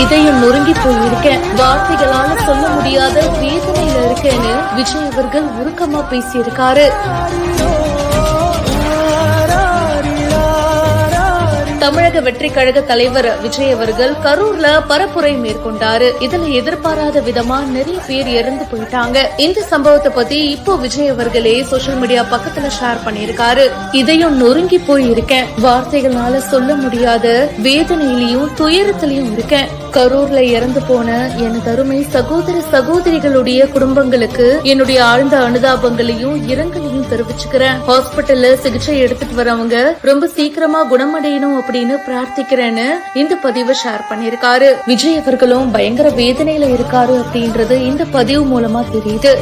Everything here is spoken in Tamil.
இதயம் நொறுங்கி போயிருக்கேன், வார்த்தைகளால சொல்ல முடியாத வேதனையில இருக்கேன்னு விஜய் அவர்கள் உருக்கமா பேசியிருக்காரு. தமிழக வெற்றி கழக தலைவர் விஜய் அவர்கள் கரூர்ல பரப்புரை மேற்கொண்டாரு. இதுல எதிர்பாராத விதமா நிறைய பேர் இறந்து போயிட்டாங்க. இந்த சம்பவத்தை பத்தி இப்போ விஜய் அவர்களே சோசியல் மீடியா பக்கத்துல ஷேர் பண்ணிருக்காரு. இதையும் நொறுங்கி போயிருக்கேன், வார்த்தைகளால சொல்ல முடியாத வேதனையிலையும் துயரத்திலையும் இருக்கேன். கரூர்ல இறந்து போன எனது அருமை சகோதர சகோதரிகளுடைய குடும்பங்களுக்கு என்னுடைய ஆழ்ந்த அனுதாபங்களையும் இரங்கலையும் தெரிவிச்சுக்கிறேன். ஹாஸ்பிட்டல்ல சிகிச்சை எடுத்துட்டு வரவங்க ரொம்ப சீக்கிரமா குணமடையணும் அப்படின்னு பிரார்த்திக்கிறேன்னு இந்த பதிவை ஷேர் பண்ணிருக்காரு. விஜய் அவர்களும் பயங்கர வேதனையில இருக்காரு அப்படின்றது இந்த பதிவு மூலமா தெரியுது.